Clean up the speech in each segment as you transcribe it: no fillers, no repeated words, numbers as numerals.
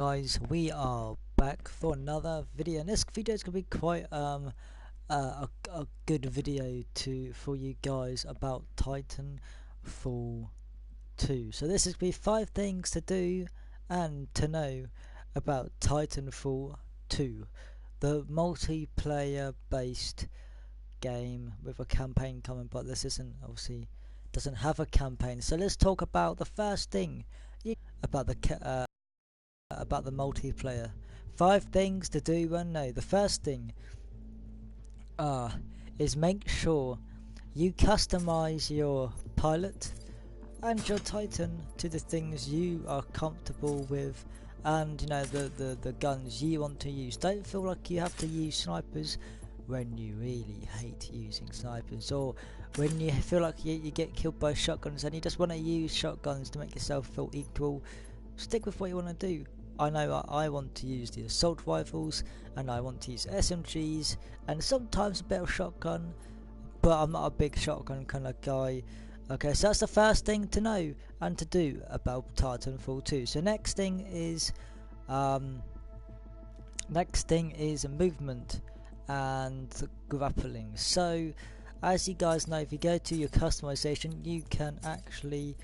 Guys, we are back for another video, and this video is gonna be quite a good video for you guys about Titanfall 2. So this is gonna be 5 things to do and to know about Titanfall 2, the multiplayer based game with a campaign coming, but this isn't obviously doesn't have a campaign. So let's talk about the first thing about the multiplayer. 5 things to do and know. The first thing is make sure you customize your pilot and your Titan to the things you are comfortable with, and the guns you want to use. Don't feel like you have to use snipers when you really hate using snipers, or when you feel like you get killed by shotguns and you just want to use shotguns to make yourself feel equal. Stick with what you want to do. I know I want to use the assault rifles, and I want to use SMGs, and sometimes a bit of shotgun, but I'm not a big shotgun kind of guy. Okay, so that's the first thing to know and to do about Titanfall 2. So next thing is movement and grappling. So as you guys know, if you go to your customization, you can actually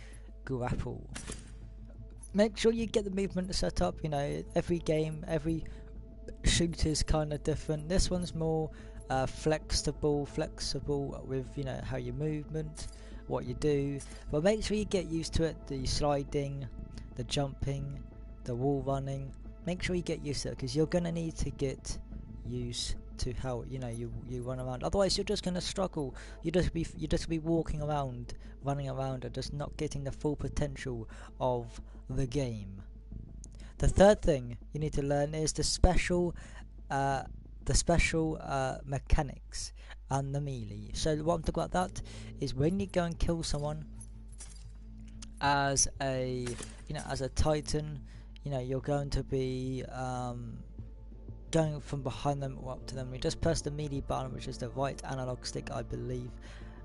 grapple. Make sure you get the movement set up. Every game, every shooter is kind of different. This one's more flexible with how your movement, what you do, but make sure you get used to it. The sliding, the jumping, the wall running, make sure you get used to it, because you're gonna need to get used to how you run around. Otherwise you're just gonna struggle. You just be walking around, running around, and just not getting the full potential of the game. The third thing you need to learn is the special mechanics and the melee. So what I'm talking about that is when you go and kill someone as a Titan, you're going to be going from behind them or up to them. You just press the melee button, which is the right analog stick, I believe.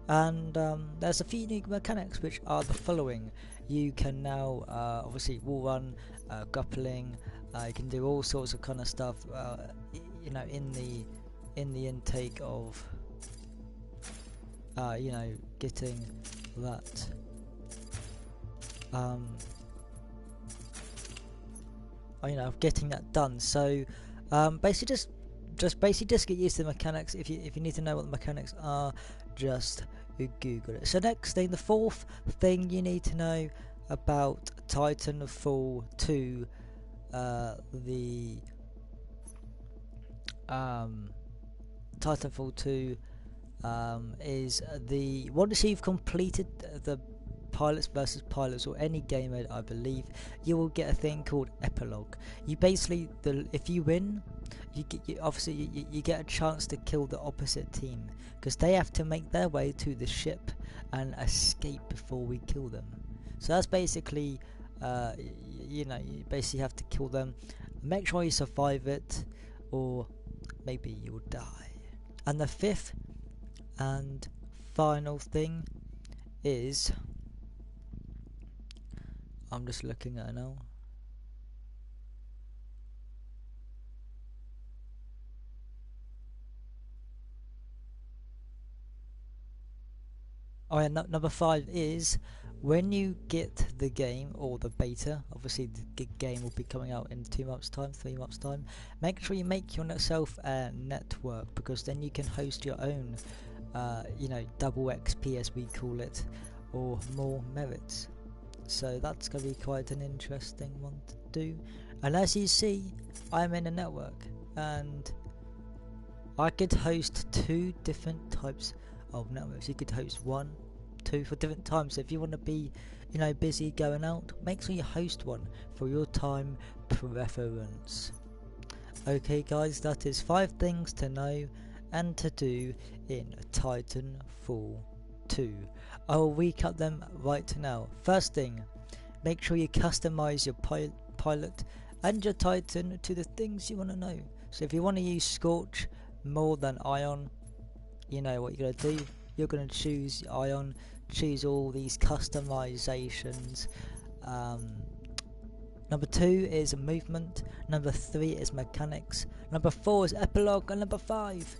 And there's a few unique mechanics, which are the following. You can now obviously wall run, grappling. You can do all sorts of kind of stuff in the intake of getting that getting that done. So basically just get used to the mechanics. If you need to know what the mechanics are, just Google it. So next thing, the fourth thing you need to know about Titanfall 2, Titanfall 2 is once you've completed the pilots versus pilots, or any game mode, I believe, you will get a thing called epilogue. You basically, if you win, you get a chance to kill the opposite team, because they have to make their way to the ship and escape before we kill them. So that's basically you basically have to kill them, make sure you survive it, or maybe you'll die. And the fifth and final thing is, I'm just looking at it now. Oh yeah, number 5 is, when you get the game, or the beta, obviously the game will be coming out in 2 months time, 3 months time, make sure you make yourself a network, because then you can host your own double XP, as we call it, or more merits. So that's going to be quite an interesting one to do. And as you see, I'm in a network, and I could host 2 different types of networks. You could host 1, 2 for different times. So if you want to be busy going out, make sure you host one for your time preference. Okay guys, that is 5 things to know and to do in Titanfall 2. I will recap them right now. First thing, make sure you customize your pilot and your Titan to the things you want to know. So if you want to use Scorch more than Ion, you know what you're going to do. You're going to choose Ion, choose all these customizations, Number 2 is movement. Number 3 is mechanics. Number 4 is epilogue. And number 5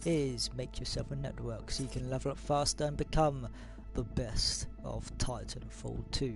is make yourself a network so you can level up faster and become the best of Titanfall 2.